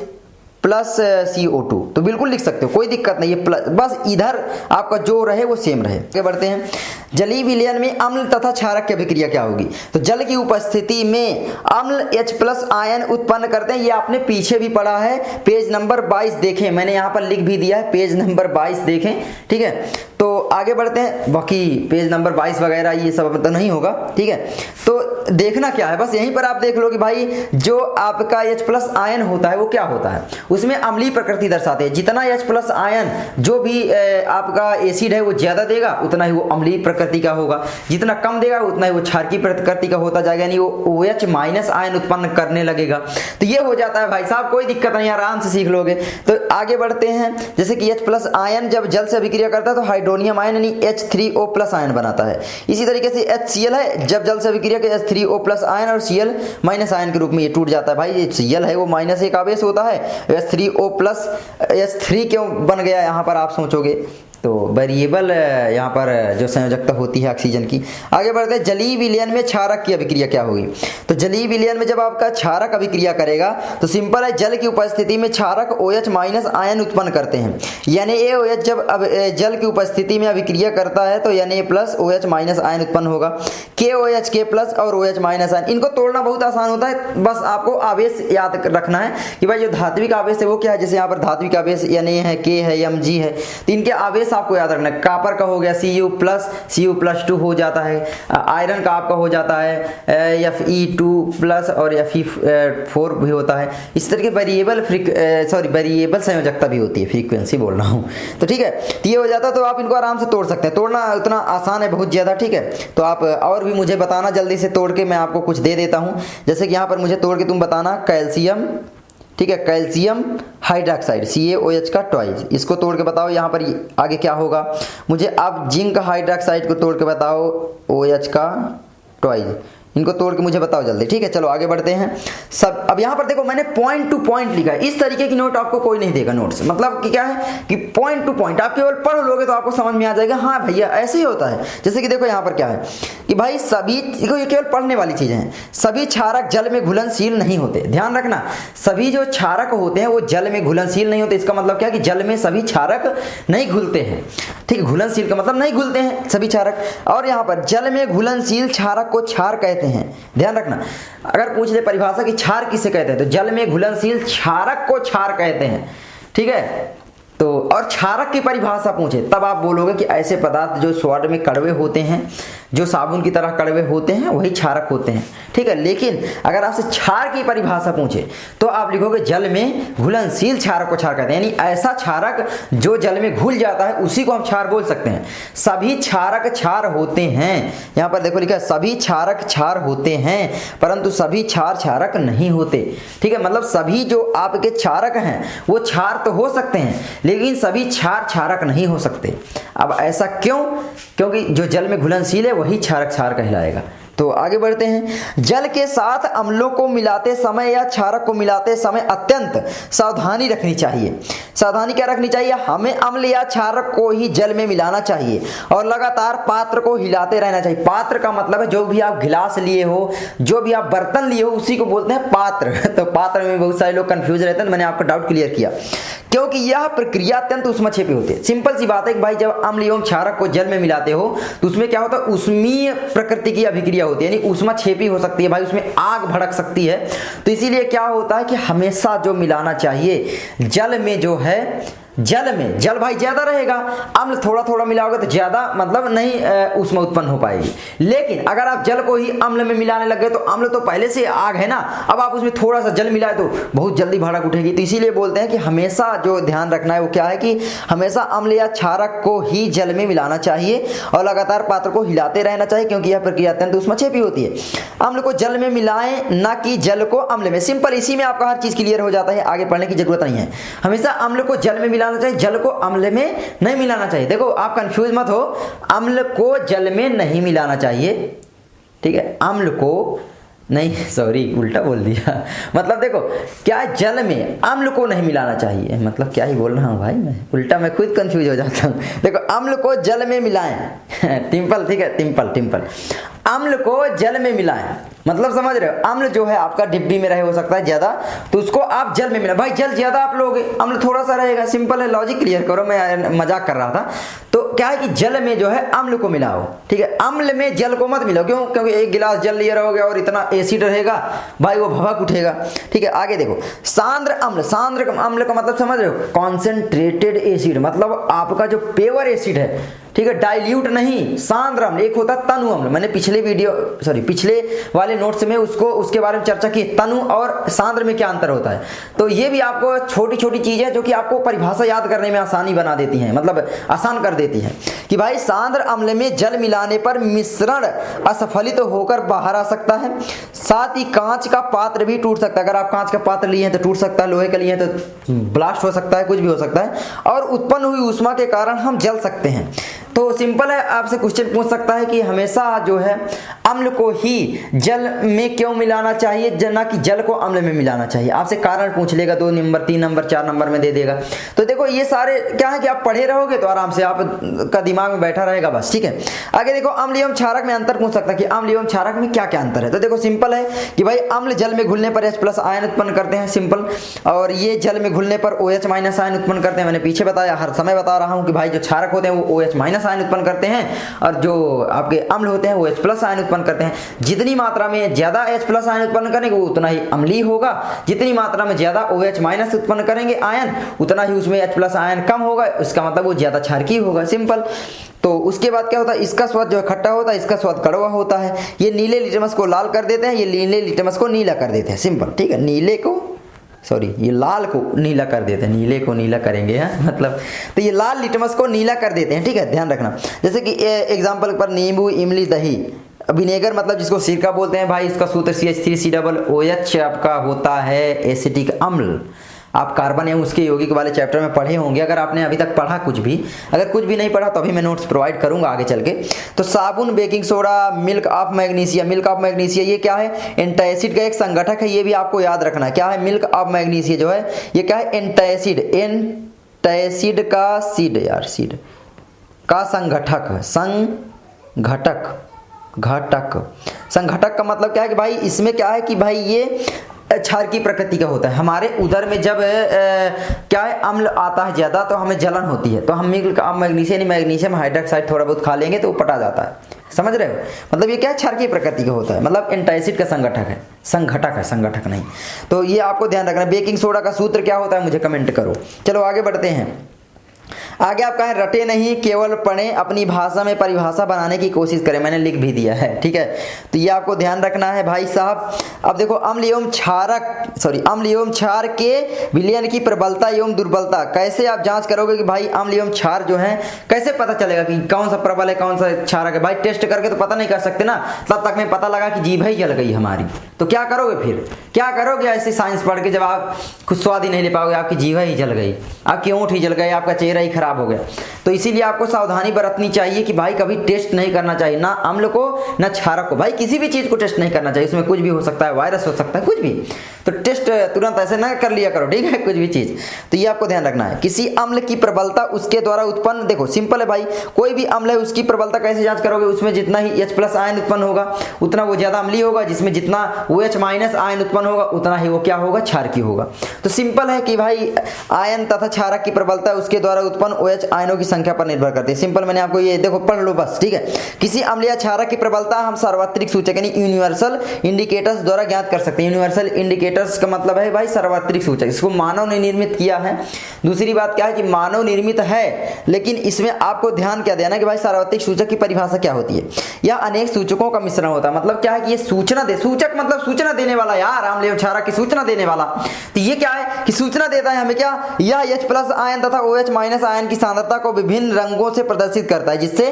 Speaker 1: प्लस CO2, तो बिल्कुल लिख सकते हो, कोई दिक्कत नहीं है प्लस, बस इधर आपका जो रहे वो सेम रहे। आगे बढ़ते हैं। जलीय विलयन में अम्ल तथा क्षारक की अभिक्रिया क्या होगी? तो जल की उपस्थिति में अम्ल H+ आयन उत्पन्न करते हैं। ये आपने पीछे भी पढ़ा है, पेज नंबर 22 देखें, मैंने यहाँ पर लिख भी दिया है, पेज नंबर 22 देखें, ठीक है। तो आगे बढ़ते हैं, बाकी पेज नंबर 22 वगैरह ये सब तो नहीं होगा, ठीक है। तो देखना क्या है, बस यहीं पर आप देख लो कि भाई जो आपका H+ आयन होता है वो क्या होता है, उसमें अम्लीय प्रकृति दर्शाते हैं। जितना H+ आयन जो भी आपका एसिड है वो ज्यादा देगा उतना ही वो अम्लीय प्रकृति का होगा, जितना कम देगा उतना ही वो क्षारकीय प्रकृति का होता जाएगा, यानी वो OH- आयन उत्पन्न करने लगेगा। तो ये हो जाता है भाई साहब, कोई दिक्कत नहीं, आराम से सीख लोगे। तो आगे बढ़ते हैं, जैसे कि H+ आयन जब जल से अभिक्रिया करता है तो हाइड्रोनियम आयन यानी H3O+ आयन बनाता है। इसी तरीके से HCl है, जब जल से अभिक्रिया के H3O+ आयन और Cl- आयन के रूप में ये टूट जाता है। भाई ये Cl है वो -1 आवेश होता है, H3O+ H3 क्यों बन गया यहाँ पर आप सोचोगे, तो वेरिएबल यहाँ पर जो संयोजकता होती है ऑक्सीजन की। आगे बढ़ते हैं, जलीय विलयन में क्षारक की अभिक्रिया क्या होगी? तो जलीय विलयन में जब आपका क्षारक अभिक्रिया करेगा तो सिंपल है, जल की उपस्थिति में क्षारक OH- आयन उत्पन्न करते हैं। NaOH जब जल की उपस्थिति में अभिक्रिया करता है तो Na+OH- आयन उत्पन्न होगा। KOH K+ और OH- आयन, इनको तोड़ना बहुत आसान होता है, बस आपको आवेश याद रखना है कि भाई जो धात्विक आवेश है वो क्या है। जैसे यहाँ पर धात्विक आवेश Na है, K है, Mg है, तो इनके आवेश आपको याद रखना है। कॉपर का हो गया Cu+2 हो जाता है। आयरन का आपका हो जाता है Fe2+ और Fe4 भी होता है। इस तरह के वेरिएबल संयोजकता भी होती है, फ्रीक्वेंसी बोल रहा हूँ, तो ठीक है। तो ये हो जाता है, तो आप इनको आराम से तोड़ सकते हैं, तोड़ना उतना आसान है बहुत ज़्यादा, ठीक है। तो आप और भी मुझे बताना जल्दी से तोड़ के, मैं आपको कुछ दे देता हूँ। जैसे कि यहाँ पर मुझे तोड़ के तुम बताना, कैल्शियम, ठीक है, कैल्शियम हाइड्रोक्साइड CaOH का ट्वाइस, इसको तोड़ के बताओ यहाँ पर आगे क्या होगा। मुझे अब जिंक हाइड्रोक्साइड को तोड़ के बताओ, OH का ट्वाइस, इनको तोड़ के मुझे बताओ जल्दी, ठीक है। चलो आगे बढ़ते हैं। सब अब यहाँ पर देखो मैंने पॉइंट टू पॉइंट लिखा है, इस तरीके की नोट आपको कोई नहीं देगा नोट्स, मतलब कि क्या है कि पॉइंट टू पॉइंट आप केवल पढ़ लोगे तो आपको समझ में आ जाएगा, हाँ भैया ऐसे ही होता है। जैसे कि देखो यहाँ पर क्या है कि भाई सभी, देखो ये केवल पढ़ने वाली चीजें हैं, सभी क्षारक जल में घुलनशील नहीं होते। ध्यान रखना, सभी जो क्षारक होते हैं वो जल में घुलनशील नहीं होते। इसका मतलब क्या कि जल में सभी क्षारक नहीं घुलते हैं, ठीक है। घुलनशील का मतलब नहीं घुलते हैं सभी क्षारक। और यहाँ पर जल में घुलनशील क्षारक को क्षार कहते हैं। ध्यान रखना, अगर पूछ ले परिभाषा की क्षार किसे कहते हैं तो जल में घुलनशील क्षारक को क्षार कहते हैं, ठीक है। तो और क्षारक की परिभाषा पूछे तब आप बोलोगे कि ऐसे पदार्थ जो स्वाद में कड़वे होते हैं, जो साबुन की तरह कड़वे होते हैं, वही क्षारक होते हैं, ठीक है। लेकिन अगर आपसे क्षार की परिभाषा पूछे तो आप लिखोगे जल में घुलनशील क्षारक को क्षार कहते हैं, यानी ऐसा क्षारक जो जल में घुल जाता है उसी को हम क्षार बोल सकते हैं। सभी क्षारक क्षार होते हैं, यहाँ पर देखो लिखा है सभी क्षारक क्षार होते हैं, परंतु सभी क्षार क्षारक नहीं होते, ठीक है। मतलब सभी जो आपके क्षारक हैं वो क्षार तो हो सकते हैं लेकिन सभी क्षार क्षारक नहीं हो सकते। अब ऐसा क्यों? क्योंकि जो जल में घुलनशील है वही क्षारक क्षार कहलाएगा। तो आगे बढ़ते हैं, जल के साथ अम्लों को मिलाते समय या क्षारक को मिलाते समय अत्यंत सावधानी रखनी चाहिए। सावधानी क्या रखनी चाहिए? हमें अम्ल या क्षारक को ही जल में मिलाना चाहिए और लगातार पात्र को हिलाते रहना चाहिए। पात्र का मतलब है जो भी आप गिलास लिए हो, जो भी आप बर्तन लिए हो, उसी को बोलते हैं पात्र। तो पात्र में बहुत सारे लोग कंफ्यूज रहते हैं, तो मैंने आपका डाउट क्लियर किया, क्योंकि यह प्रक्रिया अत्यंत ऊष्मक्षेपी होती है। सिंपल सी बात है कि भाई जब अम्ल एवं क्षारक को जल में मिलाते हो तो उसमें क्या होता है, ऊष्मीय प्रकृति की अभिक्रिया होती है, यानी ऊष्मक्षेपी हो सकती है भाई, उसमें आग भड़क सकती है। तो इसीलिए क्या होता है कि हमेशा जो मिलाना चाहिए जल में जो है जल में जल भाई ज्यादा रहेगा, अम्ल थोड़ा थोड़ा मिलाओगे तो ज्यादा मतलब नहीं उसमें उत्पन्न हो पाएगी। लेकिन अगर आप जल को ही अम्ल में मिलाने लग गए तो अम्ल तो पहले से आग है ना, अब आप उसमें थोड़ा सा जल मिलाए तो बहुत जल्दी भड़क उठेगी। तो इसीलिए बोलते हैं कि हमेशा जो ध्यान रखना है वो क्या है कि हमेशा अम्ल या क्षारक को ही जल में मिलाना चाहिए और लगातार पात्र को हिलाते रहना चाहिए, क्योंकि यह प्रक्रिया अत्यंत उसमें छिपी होती है। अम्ल को जल में मिलाएं, ना कि जल को अम्ल में। सिंपल, इसी में आपका हर चीज क्लियर हो जाता है, आगे पढ़ने की जरूरत नहीं है। हमेशा अम्ल को जल में मिलाना चाहिए, जल को अम्ल में नहीं मिलाना चाहिए। देखो आप कंफ्यूज मत हो, अम्ल को जल में नहीं मिलाना चाहिए, ठीक है, अम्ल को नहीं, सॉरी उल्टा बोल दिया। मतलब देखो क्या है, जल में अम्ल को नहीं मिलाना चाहिए, मतलब क्या ही बोल रहा हूँ भाई मैं, उल्टा मैं खुद कंफ्यूज हो जाता हूँ। देखो अम्ल को जल में मिलाएं टिम्पल, ठीक है, टिम्पल अम्ल को जल में मिलाएं, मतलब समझ रहे हो, अम्ल जो है आपका डिब्बी में रहे हो सकता है ज्यादा, तो उसको आप जल में मिलाएं। भाई जल ज्यादा आप लोगे, अम्ल थोड़ा सा रहेगा, सिंपल है, लॉजिक क्लियर करो, मैं मजाक कर रहा था। तो क्या है कि जल में जो है अम्ल को मिलाओ, ठीक है, अम्ल में जल को मत मिलाओ। क्यों? क्योंकि एक गिलास जल लिया रहोगे और इतना एसिड रहेगा भाई, वो भभक उठेगा, ठीक है। आगे देखो, सांद्र अम्ल, सांद्र अम्ल का मतलब समझ रहे हो, कॉन्सेंट्रेटेड एसिड, मतलब आपका जो पेवर एसिड है, ठीक है, डाइल्यूट नहीं, सांद्र अम्ल। एक होता तनु अम्ल, मैंने पिछले वाले नोट्स में उसके बारे में चर्चा की, तनु और सांद्र में क्या अंतर होता है। तो ये भी आपको छोटी छोटी चीजें जो कि आपको परिभाषा याद करने में आसानी बना देती हैं, मतलब आसान कर देती हैं कि भाई सांद्र अम्ल में जल मिलाने पर मिश्रण असफलित होकर बाहर आ सकता है, साथ ही कांच का पात्र भी टूट सकता है। अगर आप कांच का पात्र लिए हैं तो टूट सकता है, लोहे का लिए हैं तो ब्लास्ट हो सकता है, कुछ भी हो सकता है, और उत्पन्न हुई ऊष्मा के कारण हम जल सकते हैं। तो सिंपल है, आपसे क्वेश्चन पूछ सकता है कि हमेशा जो है अम्ल को ही जल में क्यों मिलाना चाहिए, ना कि जल को अम्ल में मिलाना चाहिए। आपसे कारण पूछ लेगा, 2 नंबर 3 नंबर 4 नंबर में दे देगा। तो देखो ये सारे क्या है कि आप पढ़े रहोगे तो आराम से आपका दिमाग में बैठा रहेगा बस, ठीक है। आगे देखो, अम्ल एवं क्षारक में अंतर पूछ सकता है कि अम्ल एवं क्षारक में क्या क्या अंतर है। तो देखो सिंपल है कि भाई अम्ल जल में घुलने पर H+ आयन उत्पन्न करते हैं, सिंपल, और ये जल में घुलने पर OH- आयन उत्पन्न करते हैं। मैंने पीछे बताया, हर समय बता रहा हूँ कि भाई जो क्षारक होते हैं वो OH- आयन उत्पन्न करते हैं और जो आपके अम्ल होते हैं वो H+ आयन उत्पन्न करते हैं। जितनी मात्रा में ज्यादा H+ आयन उत्पन्न करेंगे वो उतना ही अम्लीय होगा, जितनी मात्रा में ज्यादा OH- उत्पन्न करेंगे आयन उतना ही उसमें H+ आयन कम होगा, इसका मतलब वो ज्यादा क्षारकीय होगा, सिंपल। तो उसके बाद क्या होता है, इसका स्वाद जो है खट्टा होता है, इसका स्वाद कड़वा होता है। ये नीले लिटमस को लाल कर देते हैं, ये नीले लिटमस को नीला कर देते हैं, सिंपल, ठीक है। ये लाल को नीला कर देते हैं, नीले को नीला करेंगे है मतलब, तो ये लाल लिटमस को नीला कर देते हैं, ठीक है, ध्यान रखना। जैसे कि एग्जांपल पर नींबू, इमली, दही, विनेगर मतलब जिसको सिरका बोलते हैं भाई, इसका सूत्र CH3COOH आपका होता है एसिटिक अम्ल। आप कार्बन एवं उसके यौगिक वाले चैप्टर में पढ़े होंगे, अगर आपने अभी तक पढ़ा कुछ भी, अगर कुछ भी नहीं पढ़ा तो अभी मैं नोट्स प्रोवाइड करूंगा आगे चल के। तो साबुन, baking soda, milk of magnesia ये क्या है, एंटासिड का एक संगठक है, ये भी आपको याद रखना है। क्या है, मिल्क ऑफ मैग्नीशिया जो है ये क्या है, एंटासिड का सीड का संघटक का मतलब क्या है कि भाई इसमें क्या है कि भाई ये क्षार की प्रकृति का होता है। हमारे उदर में जब क्या है अम्ल आता है ज्यादा तो हमें जलन होती है, तो हम मैग्नीशियम हाइड्रोक्साइड थोड़ा बहुत खा लेंगे तो वो पटा जाता है, समझ रहे हो। मतलब ये क्या है, क्षार की प्रकृति का होता है, मतलब एंटासिड का संघटक नहीं। तो ये आपको ध्यान रखना। बेकिंग सोडा का सूत्र क्या होता है मुझे कमेंट करो। चलो आगे बढ़ते हैं। आगे आप कहें रटे नहीं केवल पढ़ें, अपनी भाषा में परिभाषा बनाने की कोशिश करें, मैंने लिख भी दिया है, ठीक है। तो ये आपको ध्यान रखना है भाई साहब। अब देखो अम्ल एवं क्षार के विलयन की प्रबलता एवं दुर्बलता कैसे आप जांच करोगे कि भाई अम्ल एवं क्षार जो है, कैसे पता चलेगा कि कौन सा प्रबल है कौन सा क्षारक है। भाई टेस्ट करके तो पता नहीं कर सकते ना, तब तक में पता लगा कि जीभ ही जल गई हमारी, तो क्या करोगे फिर, क्या करोगे ऐसे साइंस पढ़ के, जब आप खुद स्वाद ही नहीं ले पाओगे, आपकी जीभ ही जल गई, आपकी ऊँट ही जल गई, आपका चेहरा ही खराब हो गया। तो इसीलिए आपको सावधानी बरतनी चाहिए कि भाई कभी टेस्ट नहीं करना चाहिए, ना अम्ल को ना क्षारक को, भाई किसी भी चीज को टेस्ट नहीं करना चाहिए, उसमें कुछ भी हो सकता है, वायरस हो सकता है, कुछ भी। तो टेस्ट तुरंत ऐसे ना कर लिया करो, ठीक है, कुछ भी चीज। तो ये आपको ध्यान रखना है। किसी अम्ल की प्रबलता उसके द्वारा उत्पन्न, देखो सिंपल है भाई, कोई भी अम्ल है उसकी प्रबलता कैसे जांच करोगे, उसमें जितना ही H+ आयन उत्पन्न होगा उतना वो ज्यादा अम्लीय होगा, जिसमें जितना OH- आयन उत्पन्न होगा उतना ही वो क्या होगा, क्षारकीय होगा। तो सिंपल है कि भाई आयन तथा क्षारक की प्रबलता उसके द्वारा उत्पन्न OH आयनों की संख्या पर निर्भर करती है। सिंपल, मैंने आपको ये देखो पढ़ लो बस, ठीक है। किसी अम्ल या क्षारक की प्रबलता हम सार्वत्रिक सूचक यानी यूनिवर्सल इंडिकेटर्स द्वारा ज्ञात कर सकते हैं। यूनिवर्सल इंडिकेटर्स का मतलब है भाई सार्वत्रिक सूचक, इसको मानव ने निर्मित किया है। दूसरी बात क्या है कि मानव निर्मित है, लेकिन इसमें आपको ध्यान क्या देना कि भाई सार्वत्रिक सूचक की परिभाषा क्या होती है। यह अनेक सूचकों का मिश्रण होता है। मतलब क्या है कि ये सूचना दे, सूचक मतलब सूचना देने वाला यार, अम्ल एवं क्षारक की सूचना देने वाला। तो ये क्या है कि सूचना देता है हमें क्या, यह H+ आयन तथा OH- आयन की सांद्रता को विभिन्न रंगों से प्रदर्शित करता है, जिससे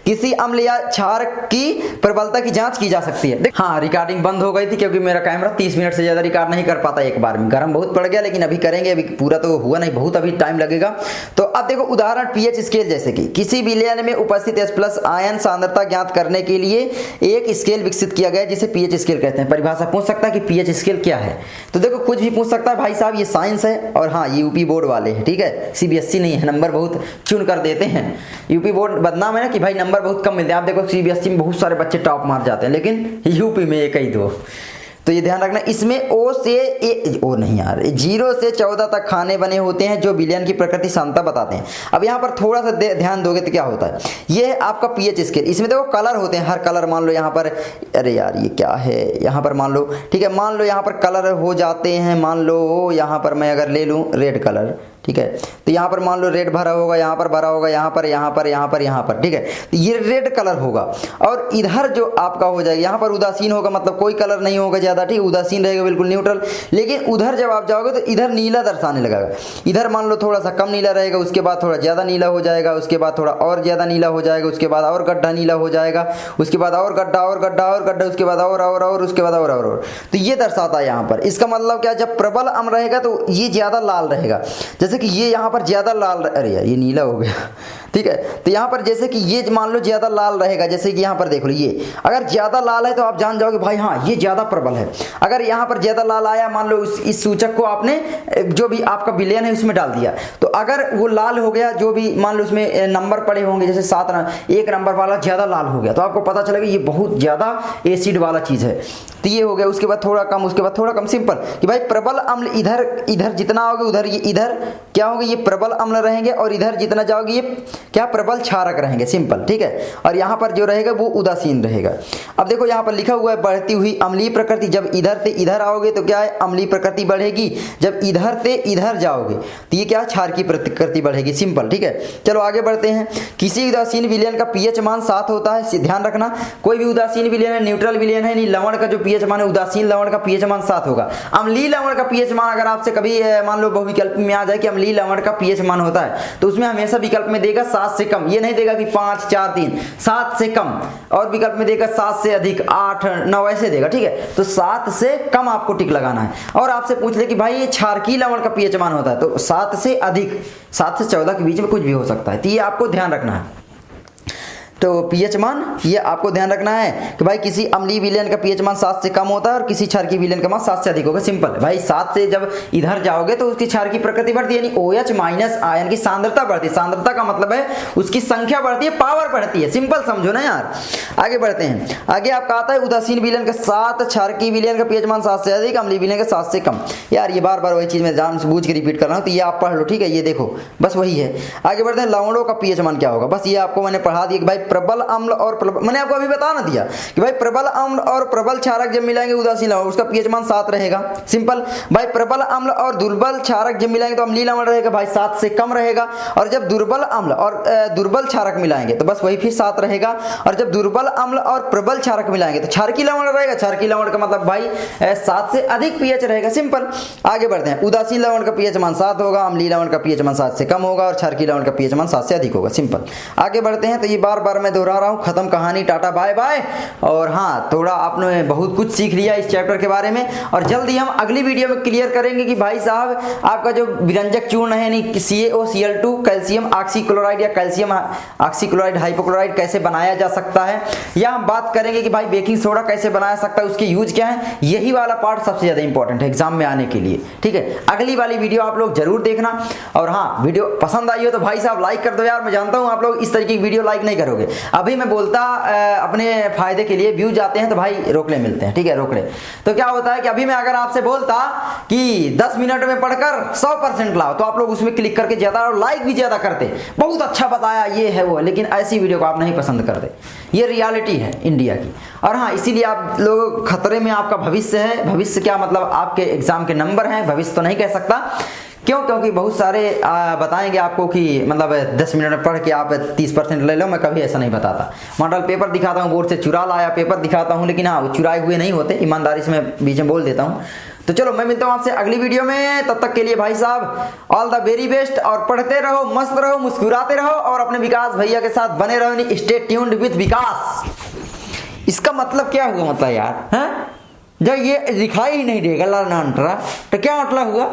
Speaker 1: किसी अम्ल या क्षारक की प्रबलता की जांच की जा सकती है। हाँ, रिकॉर्डिंग बंद हो गई थी क्योंकि मेरा कैमरा 30 मिनट से ज्यादा रिकॉर्ड नहीं कर पाता एक बार में, गर्म बहुत पड़ गया, लेकिन अभी करेंगे, अभी पूरा तो हुआ नहीं, बहुत अभी टाइम लगेगा। तो अब देखो उदाहरण पीएच स्केल, जैसे कि किसी विलयन में उपस्थित H+ आयन सांद्रता ज्ञात करने के लिए एक स्केल विकसित किया गया जिसे पीएच स्केल कहते हैं। परिभाषा पूछ सकता है कि पीएच स्केल क्या है, तो देखो कुछ भी पूछ सकता है भाई साहब, ये साइंस है और हाँ ये यूपी बोर्ड वाले हैं, ठीक है, सीबीएसई नहीं है, नंबर बहुत चुन कर देते हैं। यूपी बोर्ड बदनाम है ना कि भाई नंबर बहुत कम मिलते हैं। आप देखो सीबीएसई में बहुत सारे बच्चे टॉप मार जाते हैं, लेकिन यूपी में एक ही दो, तो ये ध्यान रखना। इसमें O से O नहीं यार, 0 से 14 तक खाने बने होते हैं जो विलयन की प्रकृति सांद्रता बताते हैं। अब यहाँ पर थोड़ा सा ध्यान दोगे तो क्या होता है, ये है आपका पीएच स्केल। इसमें देखो कलर होते हैं, हर कलर मान लो यहाँ पर, अरे यार ये क्या है, यहाँ पर मान लो, ठीक है, मान लो यहाँ पर कलर हो जाते हैं, मान लो यहाँ पर मैं अगर ले लूँ रेड कलर, ठीक है, तो यहाँ पर मान लो रेड भरा होगा, यहाँ पर भरा होगा, यहाँ पर, यहाँ पर, यहाँ पर, यहाँ पर, ठीक है, तो ये रेड कलर होगा। और इधर जो आपका हो जाएगा, यहाँ पर उदासीन होगा, मतलब कोई कलर नहीं होगा ज़्यादा, ठीक, उदासीन रहेगा बिल्कुल न्यूट्रल। लेकिन उधर जब आप जाओगे तो इधर नीला दर्शाने लगेगा। इधर मान लो थोड़ा सा कम नीला रहेगा, उसके बाद थोड़ा ज़्यादा नीला हो जाएगा, उसके बाद थोड़ा और ज़्यादा नीला हो जाएगा, उसके बाद और गड्ढा नीला हो जाएगा, उसके बाद और गड्ढा और गड्ढा और गड्ढा, उसके बाद और उसके बाद और। तो ये दर्शाता है यहाँ पर। इसका मतलब क्या, जब प्रबल अम्ल रहेगा तो ये ज़्यादा लाल रहेगा, जैसे कि ये यहाँ पर ज़्यादा लाल, अरे यार ये नीला हो गया, ठीक है, तो यहाँ पर जैसे कि ये मान लो ज़्यादा लाल रहेगा, जैसे कि यहाँ पर देख लो, ये अगर ज़्यादा लाल है तो आप जान जाओगे भाई हाँ ये ज़्यादा प्रबल है। अगर यहाँ पर ज़्यादा लाल आया, मान लो इस सूचक को आपने जो भी आपका विलयन है उसमें डाल दिया, तो अगर वो लाल हो गया, जो भी मान लो उसमें नंबर पड़े होंगे, जैसे 7 एक नंबर वाला ज़्यादा लाल हो गया, तो आपको पता चलेगा ये बहुत ज़्यादा एसिड वाला चीज़ है। तो ये हो गया, उसके बाद थोड़ा कम, उसके बाद थोड़ा कम। सिंपल कि भाई प्रबल अम्ल इधर जितना आओगे उधर ये इधर क्या होगा, ये प्रबल अम्ल रहेंगे, और इधर जितना जाओगे ये क्या प्रबल क्षारक रहेंगे। सिंपल, ठीक है, और यहाँ पर जो रहेगा वो उदासीन रहेगा। अब देखो यहाँ पर लिखा हुआ है बढ़ती हुई अम्लीय प्रकृति। जब इधर से इधर आओगे तो क्या है, अम्लीय प्रकृति बढ़ेगी। जब इधर से इधर जाओगे तो ये क्या, क्षार की प्रकृति बढ़ेगी। सिंपल, ठीक है, चलो आगे बढ़ते हैं। किसी उदासीन विलयन का पीएच मान 7 होता है। ध्यान रखना, कोई भी उदासीन विलयन है, न्यूट्रल विलयन है, नहीं, लवण का जो पीएच मान है, उदासीन लवण का पीएच मान 7 होगा। अम्लीय लवण का पीएच मान अगर आपसे कभी मान लो बहुविकल्प में आ जाए कि अम्लीय लवण का पीएच मान होता है, तो उसमें हमेशा विकल्प में देगा 7 से कम। ये नहीं देगा कि 5 4 3, 7 से कम, और विकल्प में देगा 7 से अधिक, 8 9 ऐसे देगा, ठीक है। तो 7 से कम आपको टिक लगाना है। और आपसे पूछ ले कि भाई ये क्षारकीय लवण का पीएच मान होता है, तो 7 से अधिक, 7 से 14 के बीच में कुछ भी हो सकता है। तो ये आपको ध्यान रखना है। तो पीएच मान ये आपको ध्यान रखना है कि भाई किसी अम्लीय विलयन का पीएच मान 7 से कम होता है और किसी क्षारकीय विलयन का मान 7 से अधिक होगा। सिंपल भाई, 7 से जब इधर जाओगे तो उसकी क्षार की प्रकृति बढ़ती है, यानी OH- आयन की सांद्रता बढ़ती है। सांद्रता का मतलब है उसकी संख्या बढ़ती है, पावर बढ़ती है। सिंपल समझो ना यार। आगे बढ़ते हैं। आगे आपका आता है उदासीन विलयन का 7, क्षारकीय विलयन का पीएच मान 7 से अधिक, अम्लीय विलयन का 7 से कम। यार ये बार बार वही चीज मैं जानबूझ के रिपीट कर रहा हूँ, तो ये आप पढ़ लो, ठीक है, ये देखो बस वही है। आगे बढ़ते हैं, लवणों का पीएच मान क्या होगा, बस ये आपको मैंने पढ़ा दिया कि भाई प्रबल अम्ल और मैंने आपको अभी बता ना दिया कि भाई प्रबल अम्ल और प्रबल क्षारक जब मिलाएंगे उदासीन लवण, उसका पीएच मान 7 रहेगा। सिंपल भाई, प्रबल अम्ल और दुर्बल क्षारक जब मिलाएंगे तो अम्लीय लवण रहेगा भाई 7 से कम रहेगा। और जब दुर्बल अम्ल और दुर्बल क्षारक मिलाएंगे तो बस वही फिर 7 रहेगा। और जब दुर्बल अम्ल और प्रबल क्षारक मिलाएंगे तो क्षारकीय लवण रहेगा। क्षारकीय लवण का मतलब भाई 7 से अधिक पीएच रहेगा। सिंपल। आगे बढ़ते हैं। उदासीन लवण का पीएच मान 7 होगा, अम्लीय लवण का पीएच मान 7 से कम होगा और क्षारकीय लवण का पीएच मान 7 से अधिक होगा। सिंपल। आगे बढ़ते हैं। तो ये बार बार मैं दोहरा रहा हूँ, खत्म कहानी, टाटा बाय बाय। और हाँ, थोड़ा आपने बहुत कुछ सीख लिया इस चैप्टर के बारे में, और जल्दी हम अगली वीडियो में क्लियर करेंगे कि भाई साहब आपका जो विरंजक चूर्ण है यानी CaOCl2 कैल्शियम ऑक्सीक्लोराइड या कैल्शियम ऑक्सीक्लोराइड हाइपोक्लोराइड कैसे बनाया जा सकता है, या हम बात करेंगे कि भाई बेकिंग सोडा कैसे बनाया सकता है, उसके यूज क्या है। यही वाला पार्ट सबसे ज्यादा इंपॉर्टेंट है एग्जाम में आने के लिए। ठीक है, अगली वाली वीडियो आप लोग जरूर देखना। और हाँ, वीडियो पसंद आई हो तो भाई साहब लाइक कर दो यार। मैं जानता हूँ आप लोग इस तरीके की वीडियो लाइक नहीं करोगे, अभी मैं बोलता अपने फायदे के लिए व्यूज आते हैं तो भाई रोक ले मिलते हैं, ठीक है, रोक ले। तो क्या होता है कि अभी मैं अगर आपसे बोलता कि 10 मिनट में पढ़कर 100% लाओ, तो आप लोग उसमें क्लिक करके ज्यादा और लाइक भी ज्यादा करते, बहुत अच्छा बताया ये है वो, लेकिन ऐसी वीडियो को आप नहीं पसंद करते। ये रियलिटी है इंडिया की। और हाँ, इसीलिए आप लोग खतरे में आपका भविष्य है। भविष्य क्या मतलब, आपके एग्जाम के नंबर हैं, भविष्य तो नहीं कह सकता। क्यों? क्योंकि बहुत सारे बताएंगे आपको कि मतलब 10 मिनट में पढ़ के आप 30% ले लो। मैं कभी ऐसा नहीं बताता। मॉडल पेपर दिखाता हूँ, बोर्ड से चुरा लाया पेपर दिखाता हूँ, लेकिन हाँ, वो चुराए हुए नहीं होते, ईमानदारी से मैं बीच में बोल देता हूँ। तो चलो, मैं मिलता हूँ आपसे अगली वीडियो में। तब तक के लिए भाई साहब ऑल द वेरी बेस्ट, और पढ़ते रहो, मस्त रहो, मुस्कुराते रहो, और अपने विकास भैया के साथ बने रहो। स्टे ट्यून्ड विद विकास। इसका मतलब क्या हुआ, मतलब यार, हैं? जब ये दिखाई ही नहीं देगा लाना तो क्या मतलब हुआ?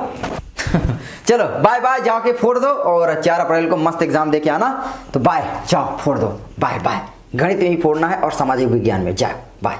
Speaker 1: चलो बाय बाय, जाके फोड़ दो, और 4 अप्रैल को मस्त एग्जाम दे के आना। तो बाय, जाओ फोड़ दो, बाय बाय। गणित में ही फोड़ना है और सामाजिक विज्ञान में। जाओ, बाय।